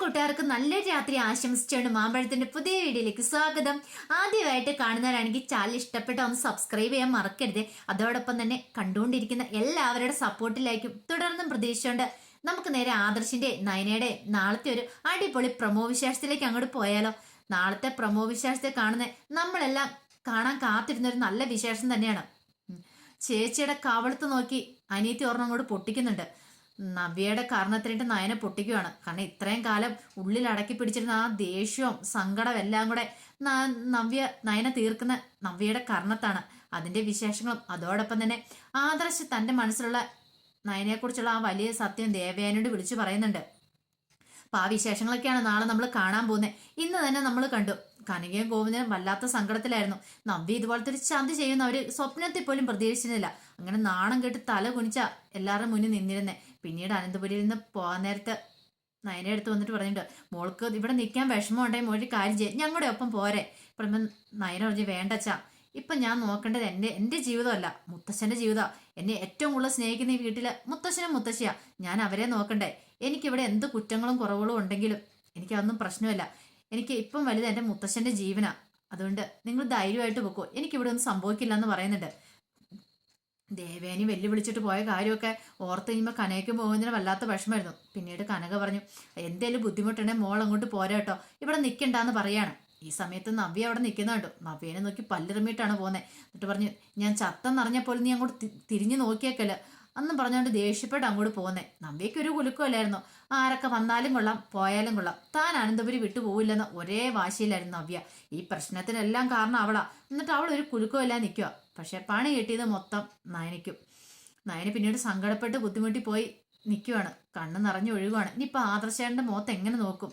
കൂട്ടുകാർക്ക് നല്ലൊരു രാത്രി ആശംസിച്ചുകൊണ്ട് മാമ്പഴത്തിന്റെ പുതിയ വീഡിയോയിലേക്ക് സ്വാഗതം. ആദ്യമായിട്ട് കാണുന്നവരാണെങ്കിൽ ചാനൽ ഇഷ്ടപ്പെട്ട ഒന്ന് സബ്സ്ക്രൈബ് ചെയ്യാൻ മറക്കരുത്. അതോടൊപ്പം തന്നെ കണ്ടുകൊണ്ടിരിക്കുന്ന എല്ലാവരുടെ സപ്പോർട്ടിലായിരിക്കും തുടർന്നും പ്രതീക്ഷിച്ചുകൊണ്ട് നമുക്ക് നേരെ ആദർശിന്റെ നയനയുടെ നാളത്തെ ഒരു അടിപൊളി പ്രൊമോ വിശേഷത്തിലേക്ക് അങ്ങോട്ട് പോയാലോ. നാളത്തെ പ്രൊമോ വിശേഷത്തെ കാണുന്ന നമ്മളെല്ലാം കാണാൻ കാത്തിരുന്ന ഒരു നല്ല വിശേഷം തന്നെയാണ്. ചേച്ചിയുടെ കവളത്ത് നോക്കി അനിയത്തി ഒരെണ്ണം അങ്ങോട്ട് പൊട്ടിക്കുന്നുണ്ട്. നവ്യയുടെ കാരണത്തിനിട്ട് നയനെ പൊട്ടിക്കുകയാണ്. കാരണം ഇത്രയും കാലം ഉള്ളിൽ അടക്കി പിടിച്ചിരുന്ന ആ ദേഷ്യവും സങ്കടവും എല്ലാം കൂടെ നയനെ തീർക്കുന്ന നവ്യയുടെ കാരണത്താണ്. അതിന്റെ വിശേഷങ്ങളും അതോടൊപ്പം തന്നെ ആദർശ് തന്റെ മനസ്സിലുള്ള നയനെക്കുറിച്ചുള്ള ആ വലിയ സത്യം ദേവയാനോട് വിളിച്ചു പറയുന്നുണ്ട്. അപ്പൊ ആ വിശേഷങ്ങളൊക്കെയാണ് നാളെ നമ്മൾ കാണാൻ പോകുന്നത്. ഇന്ന് തന്നെ നമ്മൾ കണ്ടു കനകയും ഗോവിന്ദനും വല്ലാത്ത സങ്കടത്തിലായിരുന്നു. നവ്യ ഇതുപോലത്തെ ഒരു ചന്തി ചെയ്യുന്ന അവര് സ്വപ്നത്തിൽ പോലും പ്രതീക്ഷിച്ചിരുന്നില്ല. അങ്ങനെ നാണം കെട്ട് തല കുനിച്ച എല്ലാവരുടെ മുന്നിൽ നിന്നിരുന്നേ. പിന്നീട് അനന്തപുരിയിൽ നിന്ന് പോകാൻ നേരത്ത് നയനെ എടുത്ത് വന്നിട്ട് പറഞ്ഞിട്ടുണ്ട്, മോൾക്ക് ഇവിടെ നിൽക്കാൻ വിഷമം ഉണ്ടെങ്കിൽ ഒരു കാര്യം ചെയ്യും, ഞങ്ങളുടെ ഒപ്പം പോരെ. ഇപ്പം നയന പറഞ്ഞു, വേണ്ടച്ചാ, ഇപ്പം ഞാൻ നോക്കേണ്ടത് എൻ്റെ ജീവിതമല്ല, മുത്തശ്ശൻ്റെ ജീവിതമാണ്. എന്നെ ഏറ്റവും കൂടുതൽ സ്നേഹിക്കുന്ന ഈ വീട്ടില് മുത്തശ്ശനും മുത്തശ്ശിയാ. ഞാൻ അവരെ നോക്കണ്ടേ. എനിക്കിവിടെ എന്ത് കുറ്റങ്ങളും കുറവുകളും ഉണ്ടെങ്കിലും എനിക്കതൊന്നും പ്രശ്നമില്ല. എനിക്ക് ഇപ്പം വലുത് എൻ്റെ മുത്തശ്ശൻ്റെ ജീവനാ. അതുകൊണ്ട് നിങ്ങൾ ധൈര്യമായിട്ട് വെക്കോ, എനിക്കിവിടെ ഒന്നും സംഭവിക്കില്ല എന്ന് പറയുന്നുണ്ട്. ദേവേനി വെല്ലുവിളിച്ചിട്ട് പോയ കാര്യമൊക്കെ ഓർത്ത് കഴിയുമ്പോൾ കനയ്ക്കും പോകുന്നതിന് വല്ലാത്ത വിഷമായിരുന്നു. പിന്നീട് കനക പറഞ്ഞു, എന്തേലും ബുദ്ധിമുട്ടുണ്ടെങ്കിൽ മോൾ അങ്ങോട്ട് പോരാ കേട്ടോ, ഇവിടെ നിൽക്കണ്ടെന്ന് പറയാണ്. ഈ സമയത്ത് നവ്യ അവിടെ നിൽക്കുന്നുണ്ട്. നവ്യനെ നോക്കി പല്ലിറമിയിട്ടാണ് പോകുന്നത്. എന്നിട്ട് പറഞ്ഞു, ഞാൻ ചത്തെന്നറിഞ്ഞപ്പോൾ നീ അങ്ങോട്ട് തിരിഞ്ഞു നോക്കിയേക്കല്ല അന്നും പറഞ്ഞുകൊണ്ട് ദേഷ്യപ്പെട്ട് അങ്ങോട്ട് പോകുന്നേ. നവ്യയ്ക്ക് ഒരു കുലുക്കമല്ലായിരുന്നു. ആരൊക്കെ വന്നാലും കൊള്ളാം പോയാലും കൊള്ളാം, താൻ അനന്തപുരി വിട്ടുപോകില്ലെന്ന് ഒരേ വാശിയിലായിരുന്നു നവ്യ. ഈ പ്രശ്നത്തിനെല്ലാം കാരണം അവളാ. എന്നിട്ട് അവൾ ഒരു കുലുക്കമില്ലാതെ നിൽക്കുക. പക്ഷെ പണി കിട്ടിയത് മൊത്തം നയനിക്കും. നയന് പിന്നീട് സങ്കടപ്പെട്ട് ബുദ്ധിമുട്ടി പോയി നിൽക്കുവാണ്. കണ്ണ് നിറഞ്ഞു ഒഴുകുവാണ്. ഇനിയിപ്പോൾ ആദർശേന്റെ മുഖത്ത് എങ്ങനെ നോക്കും?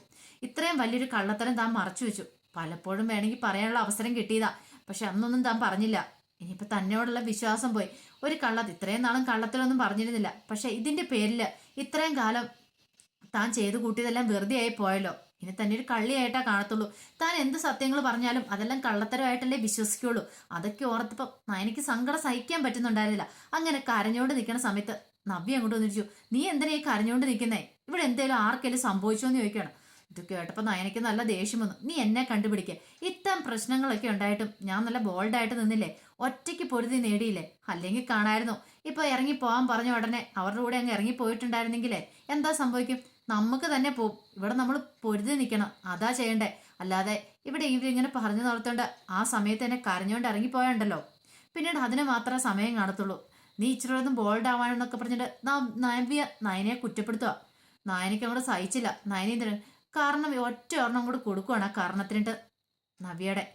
ഇത്രയും വലിയൊരു കള്ളത്തരം താൻ മറച്ചു വെച്ചു. പലപ്പോഴും വേണമെങ്കിൽ പറയാനുള്ള അവസരം കിട്ടിയതാ, പക്ഷെ അന്നൊന്നും താൻ പറഞ്ഞില്ല. ഇനിയിപ്പോ തന്നോടുള്ള വിശ്വാസം പോയി. ഒരു ഇത്രയും നാളും കള്ളത്തിലൊന്നും പറഞ്ഞിരുന്നില്ല. പക്ഷെ ഇതിന്റെ പേരില് ഇത്രയും കാലം താൻ ചെയ്തു കൂട്ടിയതെല്ലാം വെറുതെ ആയി പോയല്ലോ. ഇനി തന്നെ ഒരു കള്ളിയായിട്ടാ കാണത്തുള്ളൂ. താൻ എന്ത് സത്യങ്ങൾ പറഞ്ഞാലും അതെല്ലാം കള്ളത്തരമായിട്ടല്ലേ വിശ്വസിക്കുള്ളൂ. അതൊക്കെ ഓർത്തപ്പോ എനിക്ക് സങ്കടം സഹിക്കാൻ പറ്റുന്നുണ്ടായിരുന്നില്ല. അങ്ങനെ കരഞ്ഞോണ്ട് നിൽക്കുന്ന സമയത്ത് നവ്യ അങ്ങോട്ട് വന്നിരിച്ചു, നീ എന്തിനാ ഈ കരഞ്ഞോണ്ട് നിൽക്കുന്നേ? ഇവിടെ എന്തേലും ആർക്കെങ്കിലും സംഭവിച്ചോ എന്ന് ചോദിക്കുകയാണ്. ഇത് കേട്ടപ്പോൾ നയനയ്ക്ക് നല്ല ദേഷ്യം വന്നു. നീ എന്നെ കണ്ടുപിടിക്കുക, ഇത്തരം പ്രശ്നങ്ങളൊക്കെ ഉണ്ടായിട്ടും ഞാൻ നല്ല ബോൾഡായിട്ട് നിന്നില്ലേ, ഒറ്റയ്ക്ക് പൊരുതി നേടിയില്ലേ? അല്ലെങ്കിൽ കാണായിരുന്നു ഇപ്പൊ ഇറങ്ങി പോകാൻ പറഞ്ഞ ഉടനെ അവരുടെ കൂടെ അങ്ങ് ഇറങ്ങി പോയിട്ടുണ്ടായിരുന്നെങ്കിലേ എന്താ സംഭവിക്കും? നമുക്ക് തന്നെ പോവും. ഇവിടെ നമ്മൾ പൊരുതി നിൽക്കണം, അതാ ചെയ്യണ്ടേ. അല്ലാതെ ഇവിടെ ഇവരിങ്ങനെ പറഞ്ഞു നിർത്തേണ്ട ആ സമയത്ത് തന്നെ കരഞ്ഞോണ്ട് ഇറങ്ങിപ്പോയാണ്ടല്ലോ, പിന്നീട് അതിന് മാത്രമേ സമയം കാണത്തുള്ളൂ. നീ ഇച്ചിരി ഒന്നും ബോൾഡ് ആവാനെന്നൊക്കെ പറഞ്ഞിട്ട് നവ്യ നയനെ കുറ്റപ്പെടുത്തുക. നയനയ്ക്ക് അങ്ങോട്ട് സഹിച്ചില്ല. നയനേന്ദ്രൻ കാരണം ഒറ്റ ഒരെണ്ണം കൂടെ കൊടുക്കുവാണ് ആ കാരണത്തിനിട്ട് നവ്യയുടെ.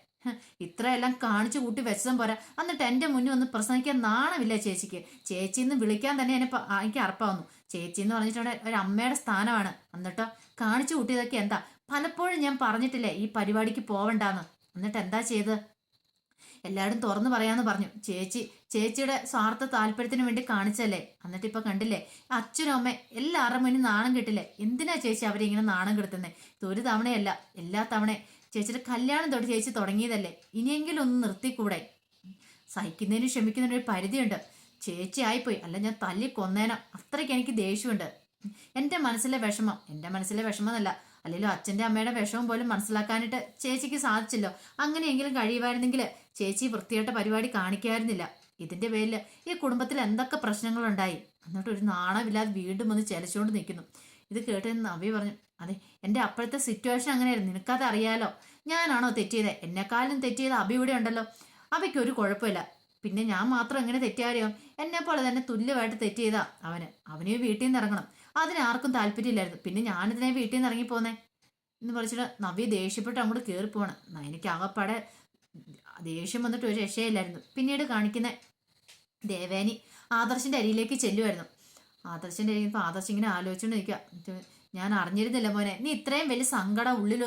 ഇത്രയെല്ലാം കാണിച്ചു കൂട്ടി വെച്ചതും പോരാ, എന്നിട്ട് എൻ്റെ മുന്നിൽ ഒന്ന് പ്രസംഗിക്കാൻ നാണമില്ല ചേച്ചിക്ക്. ചേച്ചിന്ന് വിളിക്കാൻ തന്നെ എനിക്ക് അറപ്പാവുന്നു. ചേച്ചി എന്ന് പറഞ്ഞിട്ടുണ്ടെങ്കിൽ ഒരു അമ്മയുടെ സ്ഥാനമാണ്. എന്നിട്ടോ കാണിച്ചു കൂട്ടിയതൊക്കെ എന്താ? പലപ്പോഴും ഞാൻ പറഞ്ഞിട്ടില്ലേ ഈ പരിപാടിക്ക് പോവണ്ടാന്ന്. എന്നിട്ട് എന്താ ചെയ്ത്? എല്ലാവരും തുറന്നു പറയാന്ന് പറഞ്ഞു. ചേച്ചിയുടെ സ്വാർത്ഥ താല്പര്യത്തിന് വേണ്ടി കാണിച്ചല്ലേ. എന്നിട്ട് ഇപ്പൊ കണ്ടില്ലേ, അച്ഛനും അമ്മ എല്ലാവരുടെ മുന്നിൽ നാണം കിട്ടില്ലേ. എന്തിനാ ചേച്ചി അവരെ ഇങ്ങനെ നാണം കെടുത്തുന്നേ? ഇതൊരു തവണയല്ല, എല്ലാ തവണയും ചേച്ചിയുടെ കല്യാണം തൊട്ട് ചേച്ചി തുടങ്ങിയതല്ലേ. ഇനിയെങ്കിലും ഒന്ന് നിർത്തിക്കൂടെ? സഹിക്കുന്നതിനും ക്ഷമിക്കുന്നതിനും ഒരു പരിധിയുണ്ട്. ചേച്ചി ആയിപ്പോയി, അല്ല ഞാൻ തല്ലി കൊന്നേനം. അത്രയ്ക്ക് എനിക്ക് ദേഷ്യമുണ്ട്. എൻ്റെ മനസ്സിലെ വിഷമം എന്നല്ല, അല്ലെങ്കിലും അച്ഛൻ്റെ അമ്മയുടെ വിഷമം പോലും മനസ്സിലാക്കാനായിട്ട് ചേച്ചിക്ക് സാധിച്ചല്ലോ. അങ്ങനെയെങ്കിലും കഴിയുമായിരുന്നെങ്കിൽ ചേച്ചി വൃത്തിയായിട്ട പരിപാടി കാണിക്കായിരുന്നില്ല. ഇതിന്റെ പേരിൽ ഈ കുടുംബത്തിൽ എന്തൊക്കെ പ്രശ്നങ്ങളുണ്ടായി. എന്നിട്ട് ഒരു നാണമില്ലാതെ വീണ്ടും വന്ന് ചെലച്ചുകൊണ്ട് നിൽക്കുന്നു. ഇത് കേട്ട് നവ്യ പറഞ്ഞു, അതെ എൻ്റെ അപ്പോഴത്തെ സിറ്റുവേഷൻ അങ്ങനെയായിരുന്നു, നിനക്കത് അറിയാലോ. ഞാനാണോ തെറ്റിയത്? എന്നെക്കാളും തെറ്റിയത് അഭി ഇവിടെ ഉണ്ടല്ലോ. അവയ്ക്ക് ഒരു കുഴപ്പമില്ല. പിന്നെ ഞാൻ മാത്രം എങ്ങനെ തെറ്റിയാരോ? എന്നെ പോലെ തന്നെ തുല്യമായിട്ട് തെറ്റ് ചെയ്താ അവന് വീട്ടിൽ നിന്ന് ഇറങ്ങണം. അതിനാർക്കും താല്പര്യമില്ലായിരുന്നു. പിന്നെ ഞാനിതിനെ വീട്ടിൽ നിന്ന് ഇറങ്ങിപ്പോന്നേ എന്ന് പറഞ്ഞിട്ട് നവ്യ ദേഷ്യപ്പെട്ട് അങ്ങോട്ട് കയറിപ്പോവാണ്. എനിക്ക് ആകപ്പാടെ ദേഷ്യം വന്നിട്ട് ഒരു രക്ഷയില്ലായിരുന്നു. പിന്നീട് കാണിക്കുന്ന ദേവേനി ആദർശിന്റെ അരിയിലേക്ക് ചെല്ലുമായിരുന്നു. ആദർശിന്റെ അരിയിൽ ആദർശ് ഇങ്ങനെ ആലോചിച്ചുകൊണ്ട് നിൽക്കുക, ഞാൻ അറിഞ്ഞിരുന്നില്ല മോനെ, നീ ഇത്രയും വലിയ സങ്കടം ഉള്ളിൽ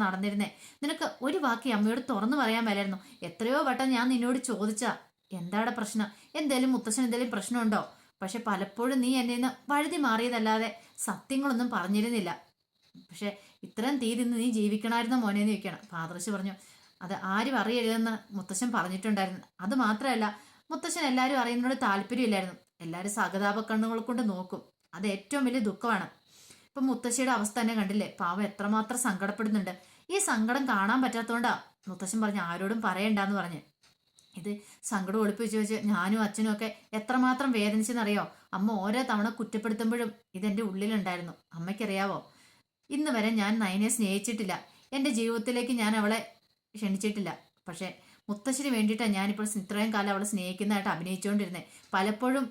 നടന്നിരുന്നേ. നിനക്ക് ഒരു വാക്ക് അമ്മയോട് തുറന്നു പറയാൻ മേലായിരുന്നു. എത്രയോ വട്ടം ഞാൻ നിന്നോട് ചോദിച്ചാ എന്താണ് പ്രശ്നം, മുത്തശ്ശൻ എന്തേലും പ്രശ്നമുണ്ടോ? പക്ഷെ പലപ്പോഴും നീ എന്നെ നിന്ന് വഴുതി മാറിയതല്ലാതെ സത്യങ്ങളൊന്നും പറഞ്ഞിരുന്നില്ല. പക്ഷെ ഇത്രയും തീരുന്ന് നീ ജീവിക്കണമായിരുന്ന മോനെന്ന് ചോദിക്കണം. അപ്പൊ ആദർശ് പറഞ്ഞു, അത് ആരും അറിയരുതെന്ന് മുത്തശ്ശൻ പറഞ്ഞിട്ടുണ്ടായിരുന്നു. അത് മാത്രമല്ല, മുത്തശ്ശൻ എല്ലാവരും അറിയുന്നതിനോട് താല്പര്യമില്ലായിരുന്നു. എല്ലാവരും സഹതാപ കണ്ണുകൾ കൊണ്ട് നോക്കും. അത് ഏറ്റവും വലിയ ദുഃഖമാണ്. ഇപ്പൊ മുത്തശ്ശിയുടെ അവസ്ഥ തന്നെ കണ്ടില്ലേ, പാവം എത്രമാത്രം സങ്കടപ്പെടുന്നുണ്ട്. ഈ സങ്കടം കാണാൻ പറ്റാത്തോണ്ടാ മുത്തശ്ശൻ പറഞ്ഞു ആരോടും പറയണ്ടെന്ന് പറഞ്ഞ്. ഇത് സങ്കടം ഒളിപ്പിച്ച് വെച്ച് ഞാനും അച്ഛനും ഒക്കെ എത്രമാത്രം വേദനിച്ചെന്നറിയോ. അമ്മ ഓരോ തവണ കുറ്റപ്പെടുത്തുമ്പോഴും ഇതെന്റെ ഉള്ളിലുണ്ടായിരുന്നു. അമ്മയ്ക്കറിയാവോ, ഇന്ന് വരെ ഞാൻ നയനെ സ്നേഹിച്ചിട്ടില്ല. എൻ്റെ ജീവിതത്തിലേക്ക് ഞാൻ അവളെ ക്ഷണിച്ചിട്ടില്ല. പക്ഷെ മുത്തശ്ശിന് വേണ്ടിയിട്ടാണ് ഞാനിപ്പോൾ ഇത്രയും കാലം അവളെ സ്നേഹിക്കുന്നതായിട്ട് അഭിനയിച്ചുകൊണ്ടിരുന്നത്. പലപ്പോഴും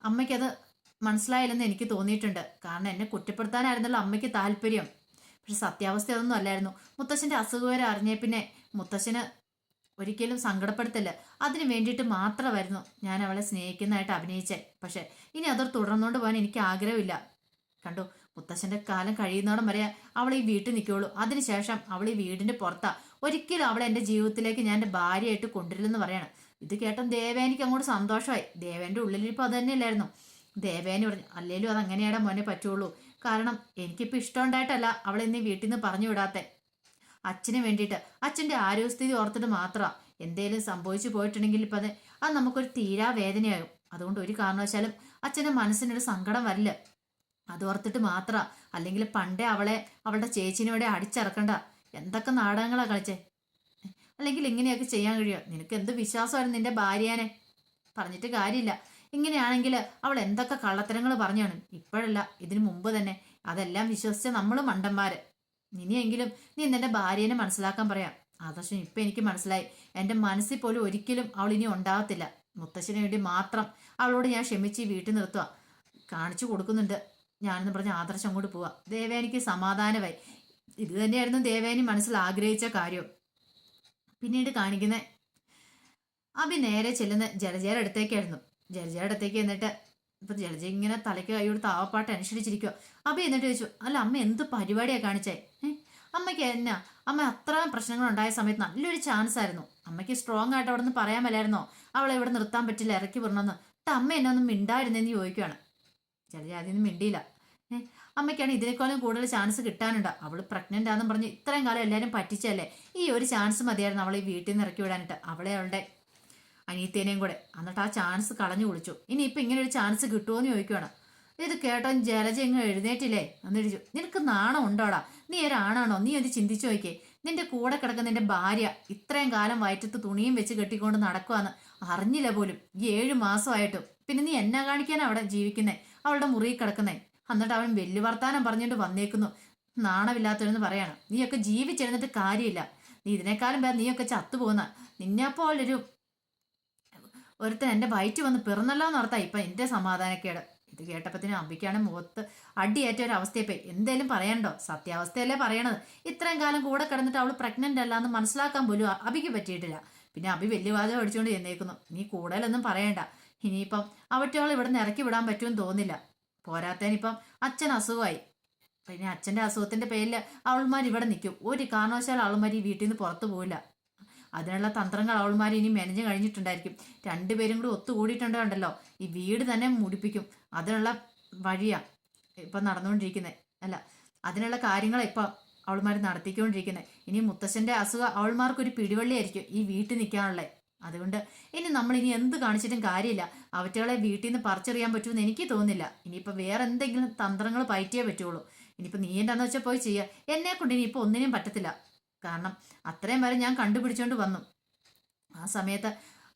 അമ്മയ്ക്കത് മനസ്സിലായില്ലെന്ന് എനിക്ക് തോന്നിയിട്ടുണ്ട്. കാരണം എന്നെ കുറ്റപ്പെടുത്താനായിരുന്നല്ലോ അമ്മയ്ക്ക് താല്പര്യം. പക്ഷെ സത്യാവസ്ഥ അതൊന്നും അല്ലായിരുന്നു. മുത്തശ്ശൻ്റെ അസുഖവരെ അറിഞ്ഞേ പിന്നെ മുത്തശ്ശന് ഒരിക്കലും സങ്കടപ്പെടുത്തില്ല. അതിന് വേണ്ടിയിട്ട് മാത്രമായിരുന്നു ഞാൻ അവളെ സ്നേഹിക്കുന്നതായിട്ട് അഭിനയിച്ചേ. പക്ഷെ ഇനി അത് തുടർന്നുകൊണ്ട് പോകാൻ എനിക്ക് ആഗ്രഹമില്ല. കണ്ടു, മുത്തശ്ശന്റെ കാലം കഴിയുന്നോടം വരെ അവൾ ഈ വീട്ടിൽ നിൽക്കുകയുള്ളൂ. അതിനുശേഷം അവൾ ഈ വീടിന്റെ പുറത്താ. ഒരിക്കലും അവളെ എൻ്റെ ജീവിതത്തിലേക്ക് ഞാൻ എൻ്റെ ഭാര്യയായിട്ട് കൊണ്ടുവരില്ലെന്ന് പറയാണ്. ഇത് കേട്ടും ദേവേനിക്ക് അങ്ങോട്ട് സന്തോഷമായി. ദേവേന്റെ ഉള്ളിലിപ്പോൾ അത് തന്നെയല്ലായിരുന്നു. ദേവേനി പറഞ്ഞു അല്ലേലും അത് അങ്ങനെയാടാ മോനെ പറ്റുള്ളൂ. കാരണം എനിക്കിപ്പോൾ ഇഷ്ടമുണ്ടായിട്ടല്ല അവളെ ഇന്ന് വീട്ടിൽ നിന്ന് പറഞ്ഞു വിടാത്തെ. അച്ഛന് വേണ്ടിയിട്ട്, അച്ഛൻ്റെ ആരോഗ്യസ്ഥിതി ഓർത്തിട്ട് മാത്രമാണ്. എന്തേലും സംഭവിച്ചു പോയിട്ടുണ്ടെങ്കിൽ ഇപ്പം അത് നമുക്കൊരു തീരാ വേദനയാകും. അതുകൊണ്ട് ഒരു കാരണവശാലും അച്ഛൻ്റെ മനസ്സിനൊരു സങ്കടം വരില്ല. അതോർത്തിട്ട് മാത്ര. അല്ലെങ്കിൽ പണ്ടേ അവളുടെ ചേച്ചിനോടെ അടിച്ചിറക്കണ്ട. എന്തൊക്കെ നാടകങ്ങളാണ് കളിച്ചേ. അല്ലെങ്കിൽ ഇങ്ങനെയൊക്കെ ചെയ്യാൻ കഴിയുമോ? നിനക്ക് എന്ത് വിശ്വാസമായിരുന്നു നിന്റെ ഭാര്യേനെ. പറഞ്ഞിട്ട് കാര്യമില്ല. ഇങ്ങനെയാണെങ്കിൽ അവൾ എന്തൊക്കെ കള്ളത്തരങ്ങൾ പറഞ്ഞാണ്. ഇപ്പോഴല്ല, ഇതിനു മുമ്പ് തന്നെ. അതെല്ലാം വിശ്വസിച്ച നമ്മൾ മണ്ടന്മാര്. ഇനിയെങ്കിലും നീ നിന്റെ ഭാര്യേനെ മനസ്സിലാക്കാൻ പറയാം. ആദർശം ഇപ്പം എനിക്ക് മനസ്സിലായി. എൻ്റെ മനസ്സിൽ പോലും ഒരിക്കലും അവൾ ഇനി ഉണ്ടാകത്തില്ല. മുത്തശ്ശന് വേണ്ടി മാത്രം അവളോട് ഞാൻ ക്ഷമിച്ച് വീട്ടിൽ നിർത്തുക. കാണിച്ചു കൊടുക്കുന്നുണ്ട് ഞാനെന്ന് പറഞ്ഞ് ആദർശം അങ്ങോട്ട് പോവാ. ദേവേനിക്ക് സമാധാനമായി. ഇത് തന്നെയായിരുന്നു ദേവേനി മനസ്സിൽ ആഗ്രഹിച്ച കാര്യം. പിന്നീട് കാണിക്കുന്ന അഭി നേരെ ചെല്ലുന്ന ജലജയുടെ അടുത്തേക്കായിരുന്നു. ജലജയുടെ അടുത്തേക്ക് എന്നിട്ട് ഇപ്പൊ ജലജ ഇങ്ങനെ തലയ്ക്ക് കൈയോട് താവപ്പാട്ട് അനുസരിച്ചിരിക്കുക. അഭി എന്നിട്ട് ചോദിച്ചു, അല്ല അമ്മ എന്ത് പരിപാടിയാ കാണിച്ചേ? അമ്മയ്ക്ക് എന്നാ അമ്മ അത്ര പ്രശ്നങ്ങൾ ഉണ്ടായ സമയത്ത് നല്ലൊരു ചാൻസ് ആയിരുന്നു. അമ്മയ്ക്ക് സ്ട്രോങ് ആയിട്ട് അവിടെ നിന്ന് പറയാൻ മേലായിരുന്നോ അവളെ ഇവിടെ നിർത്താൻ പറ്റില്ല, ഇറക്കി വിടണമെന്ന്. അമ്മ എന്നെ ഒന്നും മിണ്ടായിരുന്നെന്ന് ചോദിക്കുകയാണ്. ജലജ ആദ്യമൊന്നും മിണ്ടിയില്ല. അമ്മയ്ക്കാണ് ഇതിനേക്കാളും കൂടുതൽ ചാൻസ് കിട്ടാനുണ്ട്. അവൾ പ്രഗ്നന്റ് ആണെന്ന് പറഞ്ഞ് ഇത്രയും കാലം എല്ലാവരും പറ്റിച്ചല്ലേ. ഈ ഒരു ചാൻസ് മതിയായിരുന്നു അവളെ ഈ വീട്ടിൽ നിന്ന് ഇറക്കി വിടാനായിട്ട്, അവളെ അവളുടെ അനിയത്തേനെയും കൂടെ. എന്നിട്ട് ആ ചാൻസ് കളഞ്ഞു കുളിച്ചു. ഇനിയിപ്പോൾ ഇങ്ങനെ ഒരു ചാൻസ് കിട്ടുമോയെന്ന് ചോദിക്കുകയാണ്. ഇത് കേട്ടോ ജലജ ഇങ്ങ് എഴുന്നേറ്റില്ലേ എന്ന് ചോദിച്ചു. നിനക്ക് നാണം ഉണ്ടോടാ? നീ ഒരാണാണോ? നീ ഒന്ന് ചിന്തിച്ചു നോക്കിയേ. നിന്റെ കൂടെ കിടക്കുന്ന നിന്റെ ഭാര്യ ഇത്രയും കാലം വയറ്റത്ത് തുണിയും വെച്ച് കെട്ടിക്കൊണ്ട് നടക്കുവാന്ന് അറിഞ്ഞില്ല പോലും. ഈ 7 മാസമായിട്ടും. പിന്നെ നീ എന്നാ കാണിക്കാനാ അവിടെ ജീവിക്കുന്നേ, അവളുടെ മുറിയിൽ കിടക്കുന്നേ? എന്നിട്ട് അവൻ വലിയ വർത്താനം പറഞ്ഞുകൊണ്ട് വന്നേക്കുന്നു. നാണമില്ലാത്തവരെന്ന് പറയാണ്. നീയൊക്കെ ജീവിച്ചെഴുന്നിട്ട് കാര്യമില്ല. നീ ഇതിനേക്കാളും പേർ നീയൊക്കെ ചത്തുപോകുന്ന. നിന്നെപ്പോലൊരു ഒരുത്തൻ എൻ്റെ വയറ്റ് വന്ന് പിറന്നല്ലോ എന്ന് ഓർത്താ ഇപ്പം എൻ്റെ സമാധാനക്കേട്. ഇത് കേട്ടപ്പത്തിന് അമ്പിക്കാണ് മുഖത്ത് അടിയേറ്റ ഒരു അവസ്ഥയപ്പോയി. എന്തേലും പറയാനുണ്ടോ? സത്യാവസ്ഥയല്ലേ പറയണത്. ഇത്രയും കാലം കൂടെ കിടന്നിട്ട് അവൾ പ്രഗ്നന്റ് അല്ല എന്ന് മനസ്സിലാക്കാൻ പോലും അഭിക്ക് പറ്റിയിട്ടില്ല. പിന്നെ അഭി വലിയ വാചകം അടിച്ചുകൊണ്ട് ചെന്നേക്കുന്നു. നീ കൂടുതലൊന്നും പറയണ്ട. ഇനിയിപ്പം അവറ്റകൾ ഇവിടെ നിന്ന് ഇറക്കി വിടാൻ പറ്റുമെന്ന് തോന്നില്ല. പോരാത്തനിപ്പം അച്ഛൻ അസുഖമായി. പിന്നെ അച്ഛൻ്റെ അസുഖത്തിന്റെ പേരിൽ അവൾമാർ ഇവിടെ നിൽക്കും. ഒരു കാരണവശാലും അവൾമാർ ഈ വീട്ടിൽ നിന്ന് പുറത്തു പോവില്ല. അതിനുള്ള തന്ത്രങ്ങൾ അവൾമാർ ഇനി മെനഞ്ഞു കഴിഞ്ഞിട്ടുണ്ടായിരിക്കും. രണ്ടുപേരും കൂടി ഒത്തുകൂടിയിട്ടുണ്ടല്ലോ, ഈ വീട് തന്നെ മുടിപ്പിക്കും. അതിനുള്ള വഴിയാ ഇപ്പം നടന്നുകൊണ്ടിരിക്കുന്നത്. അല്ല, അതിനുള്ള കാര്യങ്ങളാണ് ഇപ്പം അവൾമാർ നടത്തിക്കൊണ്ടിരിക്കുന്നത്. ഇനി മുത്തശ്ശൻ്റെ അസുഖം അവൾമാർക്കൊരു പിടിവള്ളിയായിരിക്കും ഈ വീട്ടിൽ നിൽക്കാനുള്ളത്. അതുകൊണ്ട് ഇനി നമ്മൾ ഇനി എന്ത് കാണിച്ചിട്ടും കാര്യമില്ല. അവറ്റകളെ വീട്ടിൽ നിന്ന് പറിച്ചെറിയാൻ പറ്റുമെന്ന് എനിക്ക് തോന്നുന്നില്ല. ഇനിയിപ്പോൾ വേറെ എന്തെങ്കിലും തന്ത്രങ്ങൾ പയറ്റിയേ പറ്റുള്ളൂ. ഇനിയിപ്പോൾ നീ എന്താണെന്ന് വെച്ചാൽ പോയി ചെയ്യുക. എന്നെ കൊണ്ട് ഇനിയിപ്പോൾ ഒന്നിനും പറ്റത്തില്ല. കാരണം അത്രയും വരെ ഞാൻ കണ്ടുപിടിച്ചോണ്ട് വന്നു. ആ സമയത്ത്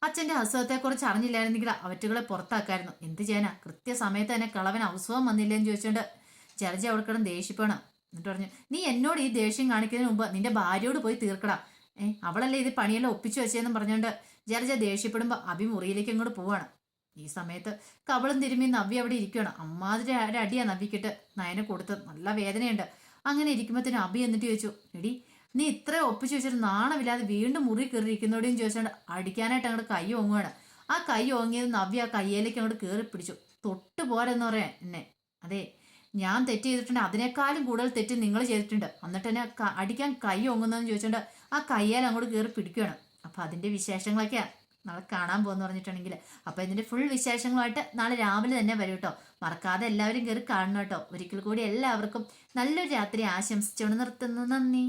അച്ഛൻ്റെ അസുഖത്തെക്കുറിച്ച് അറിഞ്ഞില്ലായിരുന്നെങ്കിൽ അവറ്റുകളെ പുറത്താക്കായിരുന്നു. എന്ത് ചെയ്യാനാ? കൃത്യസമയത്ത് തന്നെ കളവൻ അസുഖം വന്നില്ലെന്ന് ചോദിച്ചുകൊണ്ട് ജലജ അവൾക്കിടം ദേഷ്യപ്പെടണം. എന്നിട്ട് പറഞ്ഞു, നീ എന്നോട് ഈ ദേഷ്യം കാണിക്കുന്നതിന് മുമ്പ് നിന്റെ ഭാര്യയോട് പോയി തീർക്കടാ. അവളല്ലേ ഇത് പണിയെല്ലാം ഒപ്പിച്ചു വെച്ചതെന്നും പറഞ്ഞുകൊണ്ട് ജലജ ദേഷ്യപ്പെടുമ്പോൾ അഭി മുറിയിലേക്ക് അങ്ങോട്ട് പോവാണ്. ഈ സമയത്ത് കവളും തിരുമ്മി നവ്യ അവിടെ ഇരിക്കുകയാണ്. അമ്മാതിരി ഒരു അടിയാ നവ്യക്കിട്ട് നയനെ കൊടുത്തത്. നല്ല വേദനയുണ്ട്. അങ്ങനെ ഇരിക്കുമ്പോഴത്തേനും അഭി എന്നിട്ട് ചോദിച്ചു, എടി നീ ഇത്രയും ഒപ്പിച്ചു വെച്ചിട്ട് നാണമില്ലാതെ വീണ്ടും മുറി കയറിയിരിക്കുന്നോടെയും ചോദിച്ചുകൊണ്ട് അടിക്കാനായിട്ട് അങ്ങോട്ട് കൈ ഓങ്ങുകയാണ്. ആ കൈ ഓങ്ങിയത് നവ്യ ആ കയ്യിലേക്ക് അങ്ങോട്ട് കയറി പിടിച്ചു. തൊട്ട് പോരെന്ന് പറയാൻ എന്നെ. അതെ, ഞാൻ തെറ്റ് ചെയ്തിട്ടുണ്ട്. അതിനേക്കാളും കൂടുതൽ തെറ്റ് നിങ്ങൾ ചെയ്തിട്ടുണ്ട്. എന്നിട്ട് എന്നെ അടിക്കാൻ കൈ ഓങ്ങുന്നതെന്ന് ചോദിച്ചുകൊണ്ട് ആ കയ്യാൽ അങ്ങോട്ട് കയറി പിടിക്കുകയാണ്. അപ്പം അതിൻ്റെ വിശേഷങ്ങളൊക്കെയാണ് നാളെ കാണാൻ പോകുന്നു പറഞ്ഞിട്ടുണ്ടെങ്കിൽ. അപ്പോൾ ഇതിൻ്റെ ഫുൾ വിശേഷങ്ങളുമായിട്ട് നാളെ രാവിലെ തന്നെ വരും കേട്ടോ. മറക്കാതെ എല്ലാവരും കയറി കാണണം കേട്ടോ. ഒരിക്കൽ കൂടി എല്ലാവർക്കും നല്ലൊരു രാത്രി ആശംസിച്ചുകൊണ്ട് നിർത്തുന്നു. നന്ദി.